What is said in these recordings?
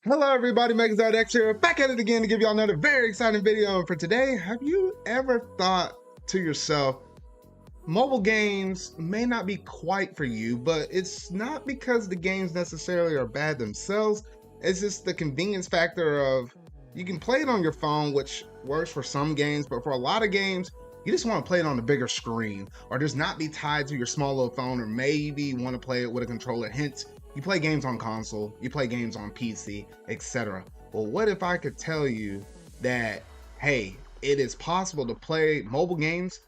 Hello everybody, Megazard here, back at it again to give y'all another very exciting video. And for today, have you ever thought to yourself, mobile games may not be quite for you, but it's not because the games necessarily are bad themselves. It's just the convenience factor of you can play it on your phone, which works for some games, but for a lot of games, you just want to play it on a bigger screen or just not be tied to your small little phone, or maybe want to play it with a controller. Hence, you play games on console, you play games on PC, etc. Well, what if I could tell you that, hey, it is possible to play mobile games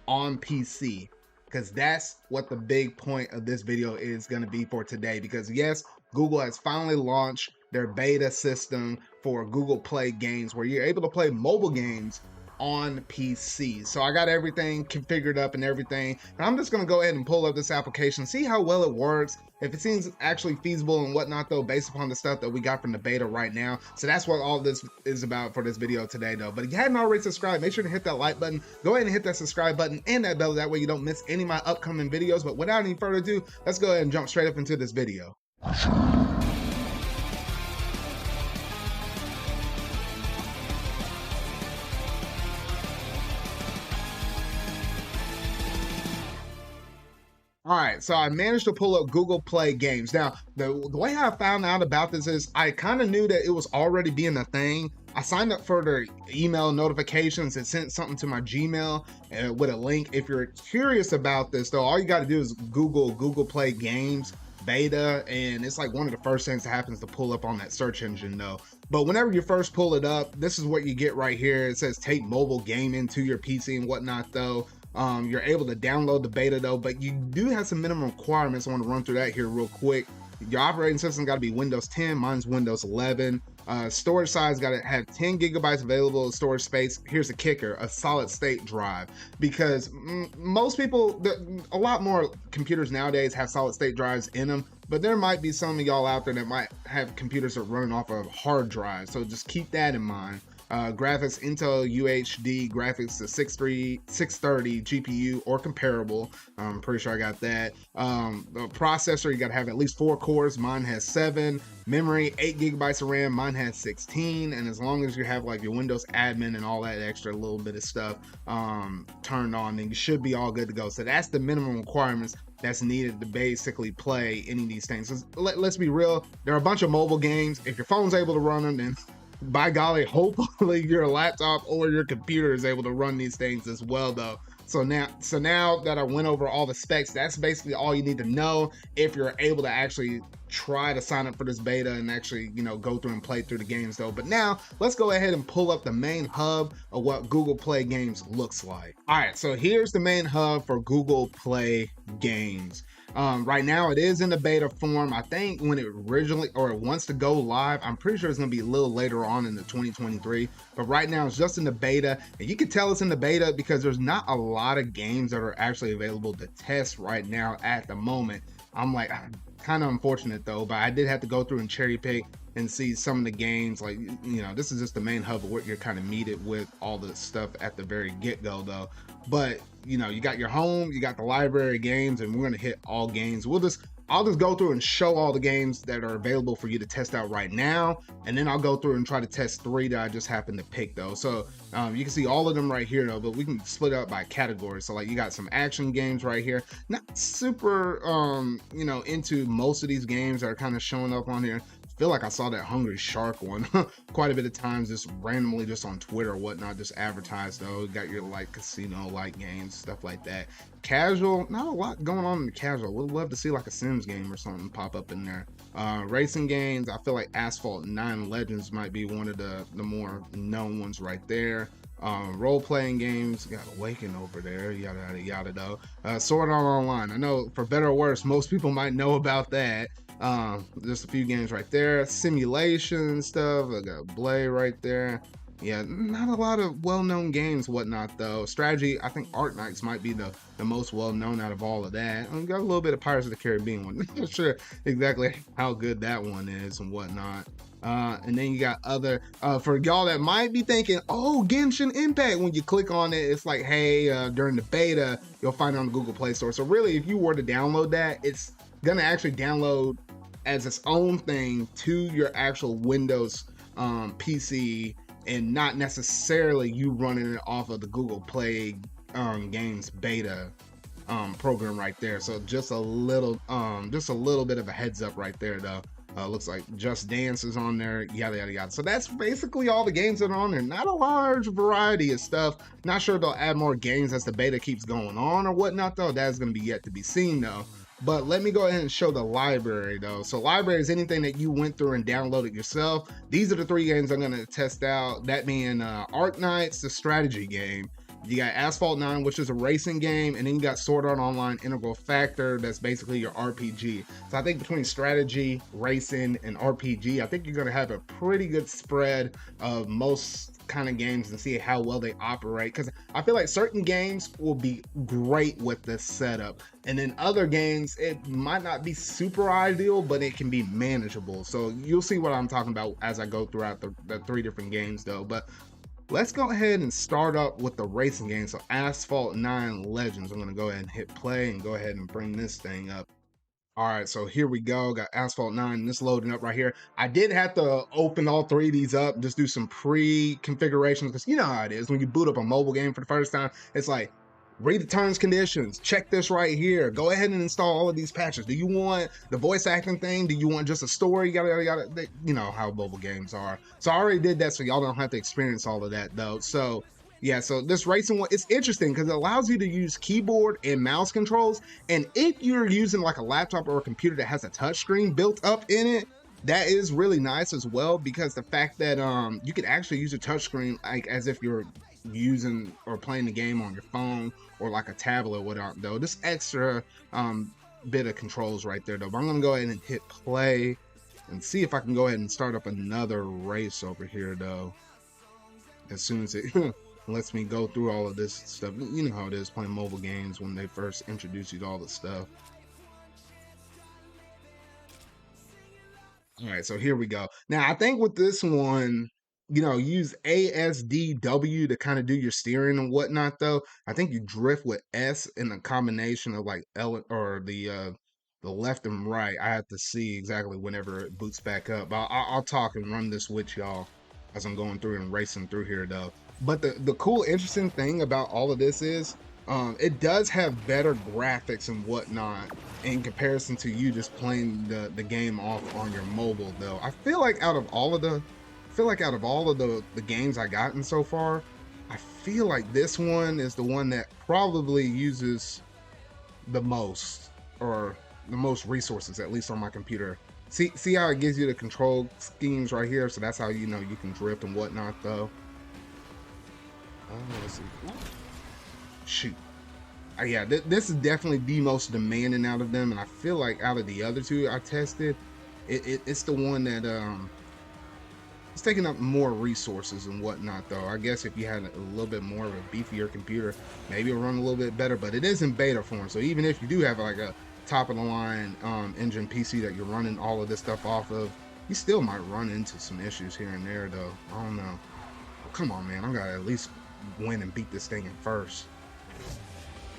on PC? Because that's what the big point of this video is going to be for today. Because yes, Google has finally launched their beta system for Google Play games where you're able to play mobile games on PC. So I got everything configured up and everything, and I'm just going to go ahead and pull up this application, see how well it works, if it seems actually feasible and whatnot though, based upon the stuff that we got from the beta right now. So that's what all this is about for this video today though. But if you hadn't already subscribed, make sure to hit that like button, go ahead and hit that subscribe button and that bell, that way you don't miss any of my upcoming videos. But without any further ado, let's go ahead and jump straight up into this video. All right, so I managed to pull up Google Play games. Now, the way I found out about this is I kind of knew that it was already being a thing. I signed up for their email notifications and sent something to my Gmail with a link. If you're curious about this, though, all you got to do is Google Play games beta, and it's like one of the first things that happens to pull up on that search engine, though. But whenever you first pull it up, this is what you get right here. It says take mobile gaming to your PC and whatnot, though. You're able to download the beta though, but you do have some minimum requirements. I want to run through that here real quick. Your operating system got to be Windows 10, mine's Windows 11. Storage size got to have 10 gigabytes available storage space. Here's the kicker, a solid state drive, because most people, a lot more computers nowadays have solid state drives in them, but there might be some of y'all out there that might have computers that are running off of hard drives, so just keep that in mind. Graphics, Intel UHD graphics, the 630 GPU or comparable. I'm pretty sure I got that. The processor, you got to have at least 4 cores. Mine has 7. Memory, 8 gigabytes of RAM. Mine has 16. And as long as you have like your Windows admin and all that extra little bit of stuff turned on, then you should be all good to go. So that's the minimum requirements that's needed to basically play any of these things. Let's be real, there are a bunch of mobile games. If your phone's able to run them, then by golly, hopefully your laptop or your computer is able to run these things as well though. So now that I went over all the specs, that's basically all you need to know if you're able to actually try to sign up for this beta and actually, go through and play through the games though. But now let's go ahead and pull up the main hub of what Google Play Games looks like. All right, so here's the main hub for Google Play Games. Right now it is in the beta form. I think when it originally, or it wants to go live, I'm pretty sure it's going to be a little later on in the 2023, but right now it's just in the beta. And you can tell it's in the beta because there's not a lot of games that are actually available to test right now at the moment. I'm kind of unfortunate though, but I did have to go through and cherry pick and see some of the games. Like, this is just the main hub of what you're kind of meted with all the stuff at the very get-go though. But you got your home, you got the library games, and we're going to hit all games. I'll just go through and show all the games that are available for you to test out right now, and then I'll go through and try to test 3 that I just happened to pick though. So you can see all of them right here though, but we can split it up by category. So like you got some action games right here. Not super into most of these games that are kind of showing up on here. Feel like I saw that Hungry Shark one quite a bit of times, just randomly just on Twitter or whatnot, just advertised though. You got your like casino like games, stuff like that. Casual, not a lot going on in the casual. Would love to see like a Sims game or something pop up in there. Racing games, I feel like Asphalt 9 Legends might be one of the more known ones right there. Role-playing games, got Awaken over there, yada yada yada though. Sword Art Online, I know for better or worse, most people might know about that. Just a few games right there. Simulation stuff, I got Blade right there. Yeah, not a lot of well-known games, whatnot though. Strategy, I think Art Knights might be the most well-known out of all of that. We got a little bit of Pirates of the Caribbean one. Not sure exactly how good that one is and whatnot. And then you got other, for y'all that might be thinking, oh, Genshin Impact, when you click on it, it's like, hey, during the beta, you'll find it on the Google Play Store. So really, if you were to download that, it's gonna actually download as its own thing to your actual Windows PC, and not necessarily you running it off of the Google Play Games beta program right there. So just a little bit of a heads up right there though. Looks like Just Dance is on there, yada yada yada. So that's basically all the games that are on there. Not a large variety of stuff. Not sure they'll add more games as the beta keeps going on or whatnot though. That's going to be yet to be seen though. But let me go ahead and show the library though. So library is anything that you went through and downloaded yourself. These are the 3 games I'm going to test out. That being Arc Knights, the strategy game. You got Asphalt 9, which is a racing game, and then you got Sword Art Online Integral Factor, that's basically your RPG. So I think between strategy, racing, and RPG, I think you're going to have a pretty good spread of most kind of games and see how well they operate, because I feel like certain games will be great with this setup, and then other games, it might not be super ideal, but it can be manageable. So you'll see what I'm talking about as I go throughout the 3 different games though. But let's go ahead and start up with the racing game. So Asphalt 9 Legends. I'm going to go ahead and hit play and go ahead and bring this thing up. All right, so here we go. Got Asphalt 9, this loading up right here. I did have to open all 3 of these up, just do some pre-configurations, because you know how it is. When you boot up a mobile game for the first time, it's like, read the terms, conditions, check this right here. Go ahead and install all of these patches. Do you want the voice acting thing? Do you want just a story? Yada, yada, yada. You know how mobile games are. So I already did that, so y'all don't have to experience all of that though. So yeah, so this racing one, it's interesting because it allows you to use keyboard and mouse controls. And if you're using like a laptop or a computer that has a touchscreen built up in it, that is really nice as well, because the fact that you could actually use a touchscreen like as if you're using or playing the game on your phone or like a tablet or whatnot though. This extra bit of controls right there though. But I'm gonna go ahead and hit play and see if I can go ahead and start up another race over here though, as soon as it lets me go through all of this stuff. You know how it is playing mobile games when they first introduce you to all the stuff. All right, so here we go. Now I think with this one, you know, use ASDW to kind of do your steering and whatnot though. I think you drift with S in a combination of like L or the left and right. I have to see exactly whenever it boots back up. I'll talk and run this with y'all as I'm going through and racing through here though. But the cool, interesting thing about all of this is it does have better graphics and whatnot in comparison to you just playing the game off on your mobile though. I feel like out of all of the games I gotten so far, I feel like this one is the one that probably uses the most, or the most resources, at least on my computer. See how it gives you the control schemes right here? So that's how you know you can drift and whatnot though. Let's see. Shoot. Yeah, this is definitely the most demanding out of them, and I feel like out of the other 2 I tested, it's the one that it's taking up more resources and whatnot though. I guess if you had a little bit more of a beefier computer, maybe it'll run a little bit better, but it is in beta form. So even if you do have like a top of the line engine PC that you're running all of this stuff off of, you still might run into some issues here and there though. I don't know. Oh, come on, man. I gotta at least win and beat this thing in first.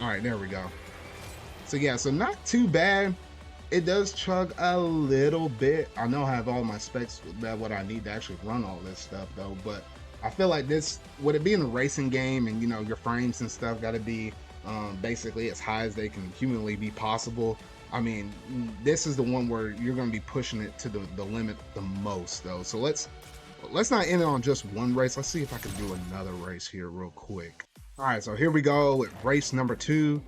All right, there we go. So yeah, so not too bad. It does chug a little bit. I know I have all my specs that what I need to actually run all this stuff though, but I feel like this, with it being a racing game and you know your frames and stuff got to be basically as high as they can humanly be possible. I mean, this is the one where you're going to be pushing it to the limit the most though. So let's not end it on just one race. Let's see if I can do another race here real quick. All right, so here we go with race number 2.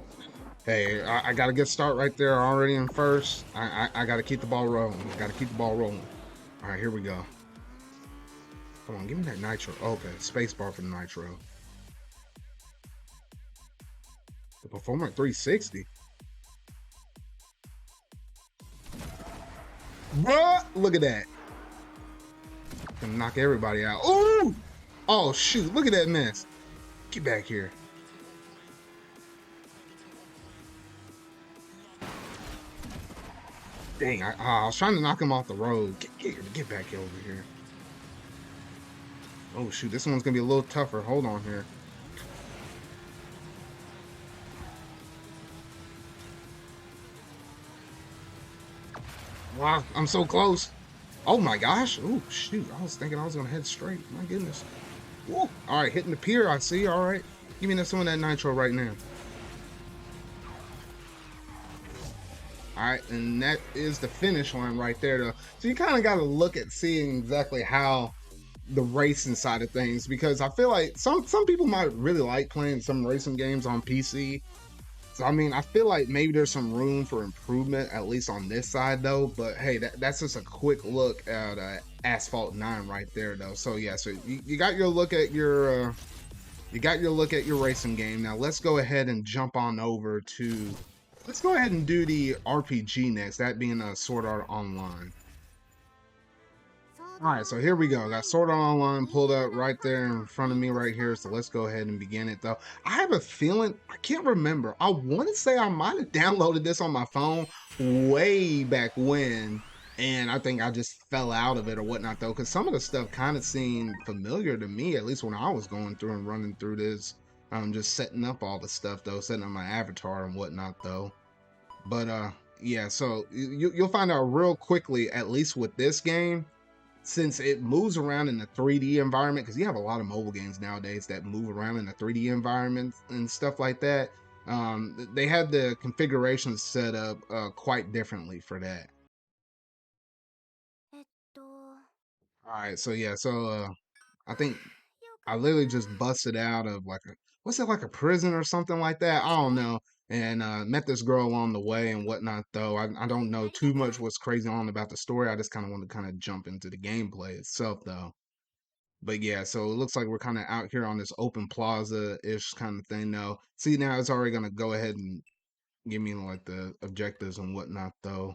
Hey, I got a good start right there already in first. I got to keep the ball rolling. Got to keep the ball rolling. All right, here we go. Come on, give me that nitro. Okay, spacebar for the nitro. The Performance 360. Bruh, look at that. Gonna knock everybody out. Ooh! Oh, shoot, look at that mess. Get back here. Dang, I was trying to knock him off the road. Get back over here. Oh, shoot, this one's gonna be a little tougher. Hold on here. Wow, I'm so close. Oh my gosh. Oh shoot. I was thinking I was gonna head straight. My goodness. Woo. All right, hitting the pier. I see. All right. Give me some of that nitro right now. All right, and that is the finish line right there, though. So you kind of got to look at seeing exactly how the racing side of things, because I feel like some people might really like playing some racing games on PC. So I mean, I feel like maybe there's some room for improvement, at least on this side, though. But hey, that's just a quick look at Asphalt 9 right there, though. So yeah, so you got your look at your racing game. Now let's go ahead and jump on over to let's go ahead and do the RPG next, that being a Sword Art Online. All right, so here we go. Got Sword Art Online pulled up right there in front of me right here. So let's go ahead and begin it, though. I have a feeling, I can't remember. I want to say I might have downloaded this on my phone way back when, and I think I just fell out of it or whatnot, though, because some of the stuff kind of seemed familiar to me, at least when I was going through and running through this. Just setting up all the stuff, though, setting up my avatar and whatnot, though. But yeah, so you'll find out real quickly, at least with this game, since it moves around in the 3D environment, because you have a lot of mobile games nowadays that move around in the 3D environment and stuff like that. They had the configuration set up quite differently for that. All right, so yeah, so I think I literally just busted out of like a what's it, like a prison or something like that? I don't know. And met this girl along the way and whatnot, though. I don't know too much what's crazy on about the story. I just kind of want to kind of jump into the gameplay itself, though. But yeah, so it looks like we're kind of out here on this open plaza-ish kind of thing now. See, now it's already gonna go ahead and give me like the objectives and whatnot, though.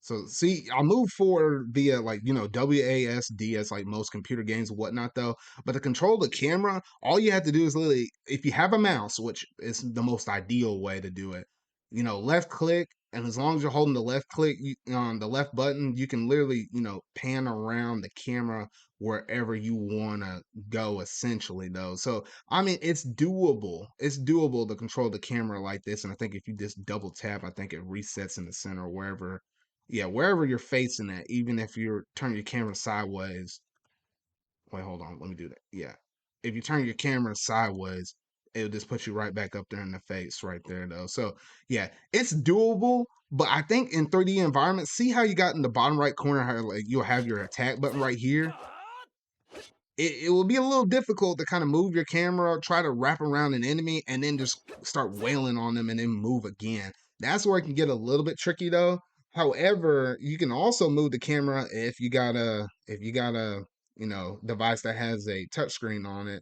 So see, I move forward via like WASD as like most computer games and whatnot, though. But to control the camera, all you have to do is literally, if you have a mouse, which is the most ideal way to do it, left click, and as long as you're holding the left click on the left button, you can literally pan around the camera wherever you want to go, essentially, though. So I mean, it's doable. It's doable to control the camera like this, and I think if you just double tap, I think it resets in the center wherever, yeah, wherever you're facing at, even if you're turning your camera sideways. Wait, hold on. Let me do that. Yeah. If you turn your camera sideways, it'll just put you right back up there in the face right there, though. So, yeah, it's doable. But I think in 3D environments, see how you got in the bottom right corner, how like you'll have your attack button right here? It will be a little difficult to kind of move your camera, try to wrap around an enemy, and then just start wailing on them and then move again. That's where it can get a little bit tricky, though. However, you can also move the camera if you got a device that has a touchscreen on it.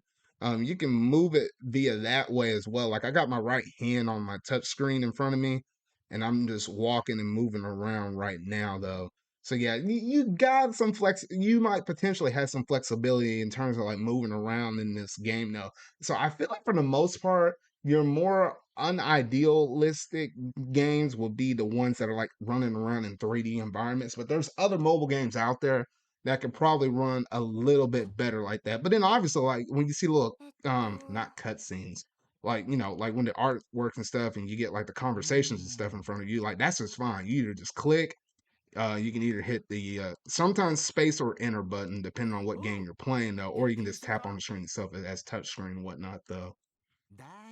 You can move it via that way as well. Like I got my right hand on my touchscreen in front of me, and I'm just walking and moving around right now, though. So yeah, you got some flex. You might potentially have some flexibility in terms of like moving around in this game, though. So I feel like for the most part, your more unidealistic games will be the ones that are like running around in 3D environments. But there's other mobile games out there that could probably run a little bit better like that. But then obviously, like when you see little not cutscenes, like like when the artwork and stuff, and you get like the conversations and stuff in front of you, like that's just fine. You either just click, you can either hit the sometimes space or enter button, depending on what game you're playing, though, or you can just tap on the screen itself as touch screen and whatnot, though.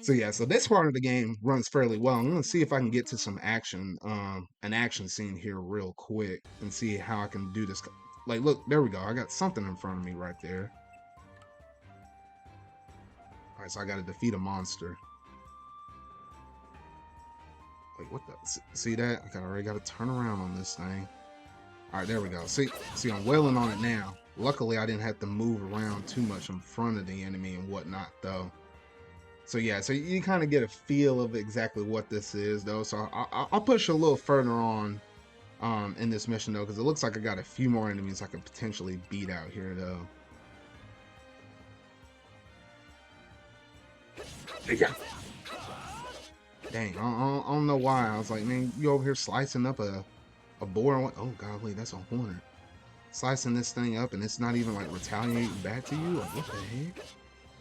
So yeah, so this part of the game runs fairly well. I'm gonna see if I can get to some action, an action scene here real quick, and see how I can do this. Like, look, there we go. I got something in front of me right there. All right, so I got to defeat a monster. Wait, what the? See that? I already got to turn around on this thing. All right, there we go. See, I'm wailing on it now. Luckily, I didn't have to move around too much in front of the enemy and whatnot, though. So yeah, so you kind of get a feel of exactly what this is, though. So I'll push a little further on in this mission, though, because it looks like I got a few more enemies I could potentially beat out here, though. Yeah. Dang, I don't know why. I was like, man, you over here slicing up a boar and what? Oh, golly, that's a hornet. Slicing this thing up and it's not even like retaliating back to you? Like, what the heck?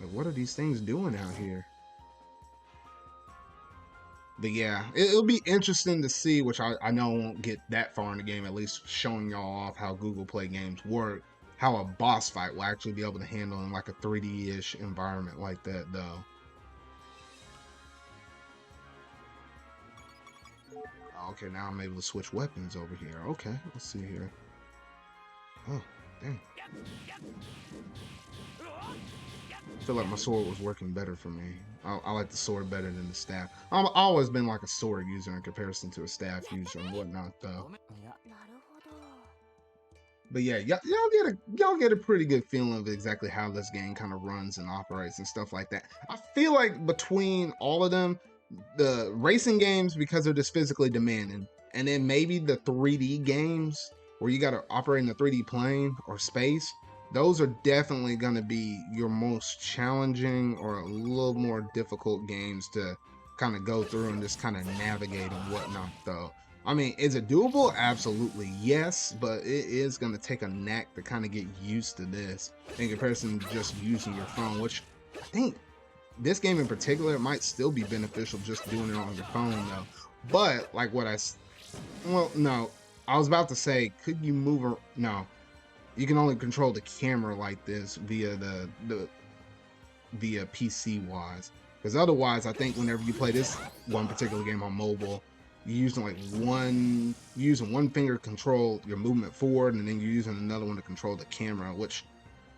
Like, what are these things doing out here? But yeah, it'll be interesting to see, which I know I won't get that far in the game, at least showing y'all off how Google Play games work, how a boss fight will actually be able to handle in like a 3D-ish environment like that, though. Okay, now I'm able to switch weapons over here. Okay, let's see here. Oh, dang. I feel like my sword was working better for me. I like the sword better than the staff. I've always been like a sword user in comparison to a staff user and whatnot, though. But yeah, y'all get a pretty good feeling of exactly how this game kind of runs and operates and stuff like that. I feel like between all of them, the racing games, because they're just physically demanding, and then maybe the 3D games where you got to operate in the 3D plane or space, those are definitely going to be your most challenging or a little more difficult games to kind of go through and just kind of navigate and whatnot, though. I mean, is it doable? Absolutely, yes, but it is going to take a knack to kind of get used to this in comparison to just using your phone, which I think this game in particular might still be beneficial just doing it on your phone, though. But, like what well, no, I was about to say, could you move, no, you can only control the camera like this via via PC wise. Because otherwise, I think whenever you play this one particular game on mobile, you're using one finger to control your movement forward, and then you're using another one to control the camera, which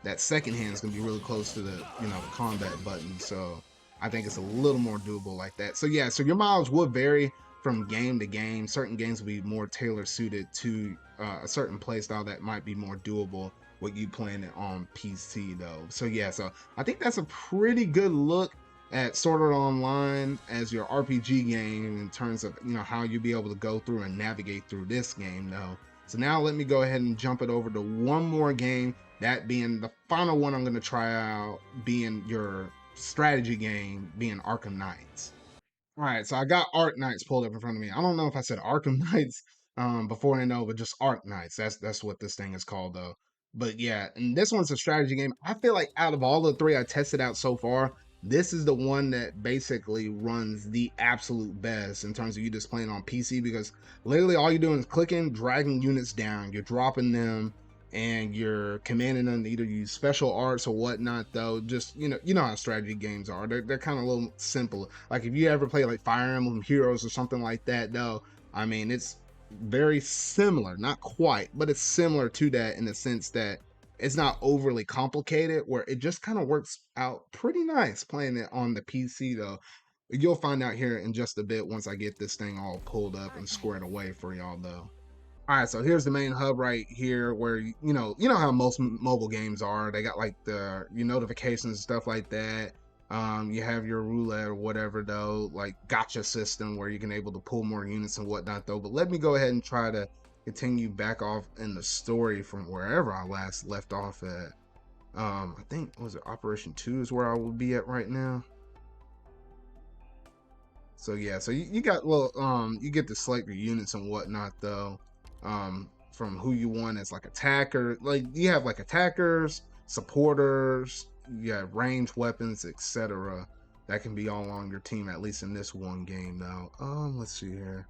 that second hand is gonna be really close to the the combat button. So I think it's a little more doable like that. So yeah, so your mileage will vary from game to game. Certain games will be more tailor suited to a certain play style that might be more doable with you playing it on PC though. So yeah, so I think that's a pretty good look at Sword Art Online as your RPG game in terms of how you'll be able to go through and navigate through this game though. So now let me go ahead and jump it over to one more game, that being the final one I'm going to try out, being your strategy game, being Arkham Knights. All right, so I got Ark Knights pulled up in front of me. I don't know if I said Arkham Knights before I know, but just Ark Knights. That's what this thing is called though. But yeah, and this one's a strategy game. I feel like out of all the three I tested out so far, this is the one that basically runs the absolute best in terms of you just playing on PC, because literally all you're doing is clicking, dragging units down, you're dropping them, and you're commanding them to either use special arts or whatnot though. Just you know how strategy games are. They're kind of a little simple. Like if you ever play like Fire Emblem Heroes or something like that though, I mean it's very similar, not quite, but it's similar to that in the sense that it's not overly complicated, where it just kind of works out pretty nice playing it on the PC though. You'll find out here in just a bit once I get this thing all pulled up and squared away for y'all though. All right, so here's the main hub right here, where you know how most mobile games are. They got like your notifications and stuff like that. You have your roulette or whatever though, like gotcha system where you can able to pull more units and whatnot though. But let me go ahead and try to continue back off in the story from wherever I last left off at. I think was it Operation 2 is where I will be at right now. So yeah, so you got you get to select your units and whatnot though, from who you want as like attacker. Like you have like attackers, supporters, you have ranged weapons, etc. That can be all on your team, at least in this one game though. Let's see here.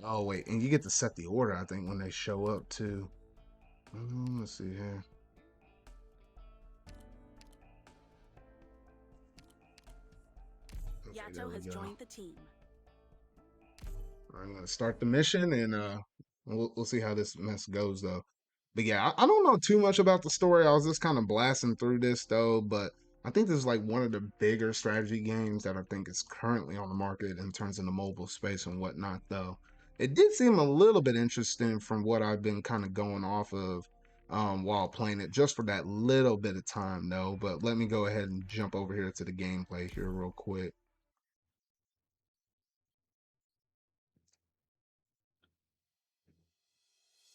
Oh wait, and you get to set the order, I think, when they show up too. Let's see here. Okay, there Yato we has go. joined the team. I'm gonna start the mission, and we'll see how this mess goes though. But yeah, I don't know too much about the story. I was just kind of blasting through this though, but I think this is like one of the bigger strategy games that I think is currently on the market in terms of the mobile space and whatnot though. It did seem a little bit interesting from what I've been kind of going off of while playing it, just for that little bit of time though. But let me go ahead and jump over here to the gameplay here real quick.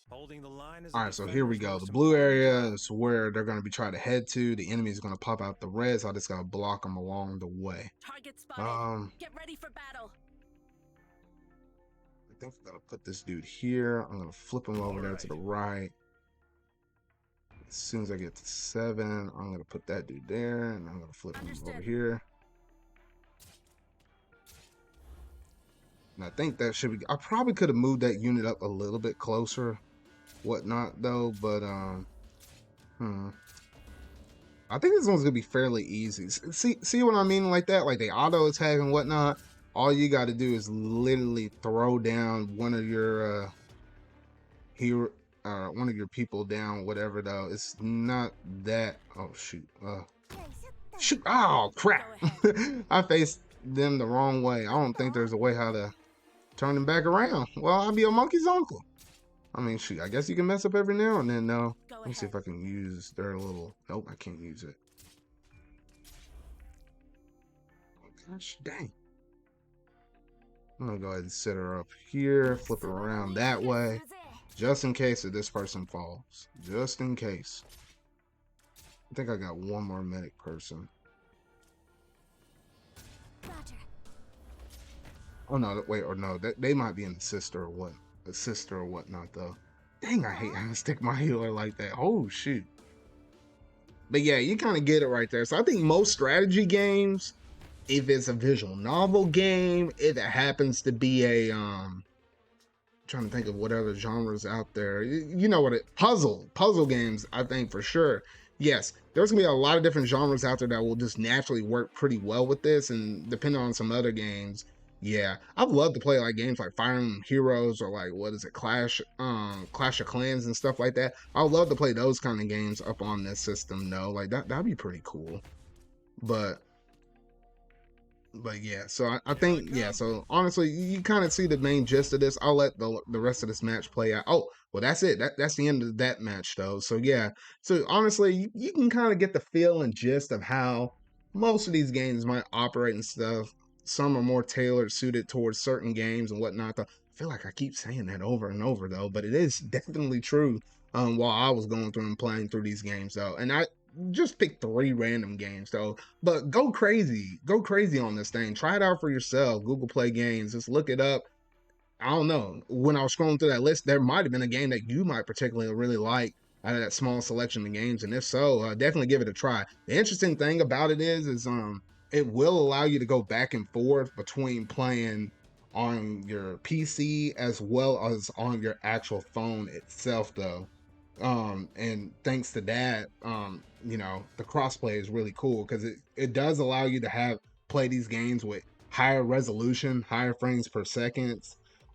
Holding the line is All a right, so here we defender's go. The most blue important area job. is where they're going to be trying to head to. The enemy is going to pop out the red, so I just got to block them along the way. Target spotted. Get ready for battle. I think I'm going to put this dude here. I'm going to flip him over there to the right. right. As soon as I get to 7, I'm gonna put that dude there, and I'm gonna flip him over here. And I think that should be. I probably could have moved that unit up a little bit closer, whatnot though. But I think this one's gonna be fairly easy. See what I mean, like that, like they auto attack and whatnot. All you got to do is literally throw down one of your hero, one of your people down, whatever. Though it's not that. Oh shoot! Shoot! Oh crap! I faced them the wrong way. I don't think there's a way how to turn them back around. Well, I'll be a monkey's uncle. I mean, shoot, I guess you can mess up every now and then, though. Let me see if I can use their little... Nope, I can't use it. Oh, gosh, dang. I'm gonna go ahead and set her up here, flip her around that way, just in case if this person falls. Just in case. I think I got one more medic person. Oh no, wait, or no, they might be an sister or what, a sister or whatnot though. Dang, I hate having to stick my healer like that. Oh shoot. But yeah, you kind of get it right there. So I think most strategy games, if it's a visual novel game, if it happens to be a trying to think of what other genres out there, you know what, puzzle games, I think for sure. Yes, there's gonna be a lot of different genres out there that will just naturally work pretty well with this, and depending on some other games. Yeah, I'd love to play like games like Fire Emblem Heroes or like what is it, Clash of Clans and stuff like that. I'd love to play those kind of games up on this system though. Like that'd be pretty cool. But yeah, so I think, yeah, so honestly, you kind of see the main gist of this. I'll let the rest of this match play out. Oh, well, that's it. That's the end of that match though. So yeah, so honestly, you can kind of get the feel and gist of how most of these games might operate and stuff. Some are more tailored, suited towards certain games and whatnot. Though I feel like I keep saying that over and over though, but it is definitely true. While I was going through and playing through these games though, and I just pick 3 random games though, but go crazy on this thing. Try it out for yourself. Google Play Games, just look it up. I don't know, when I was scrolling through that list, there might have been a game that you might particularly really like out of that small selection of games, and if so, definitely give it a try. The interesting thing about it is it will allow you to go back and forth between playing on your PC as well as on your actual phone itself though. And thanks to that, you know, the crossplay is really cool because it does allow you to play these games with higher resolution, higher frames per second.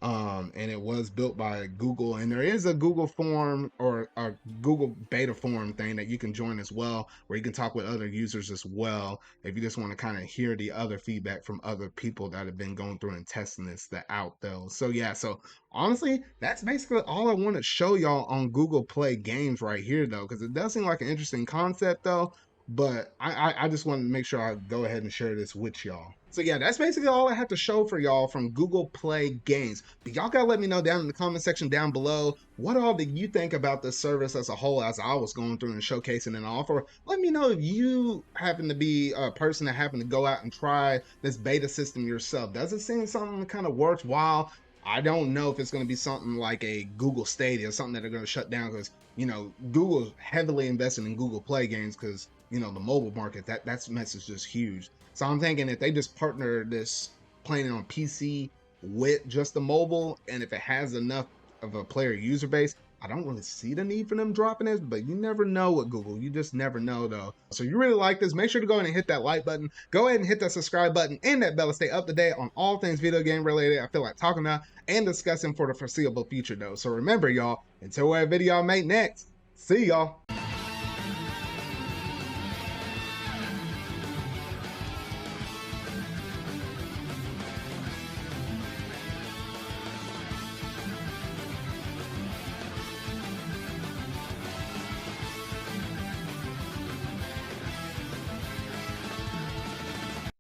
And it was built by Google, and there is a Google form or a Google beta forum thing that you can join as well, where you can talk with other users as well if you just want to kind of hear the other feedback from other people that have been going through and testing this out though. So yeah, so honestly, that's basically all I want to show y'all on Google Play Games right here though, because it does seem like an interesting concept though. But I just wanted to make sure I go ahead and share this with y'all. So yeah, that's basically all I have to show for y'all from Google Play Games. But y'all gotta let me know down in the comment section down below, what all did you think about this service as a whole as I was going through and showcasing it off? Or let me know if you happen to be a person that happened to go out and try this beta system yourself. Does it seem something kind of worthwhile? I don't know if it's going to be something like a Google Stadia, something that they're going to shut down because, you know, Google's heavily invested in Google Play Games because, you know, the mobile market, that mess is just huge. So I'm thinking if they just partner this playing on PC with just the mobile, and if it has enough of a player user base, I don't really see the need for them dropping this, but you never know with Google. You just never know though. So you really like this, make sure to go ahead and hit that like button. Go ahead and hit that subscribe button and that bell to stay up to date on all things video game related I feel like talking about and discussing for the foreseeable future though. So remember y'all, until whatever video I make next, see y'all.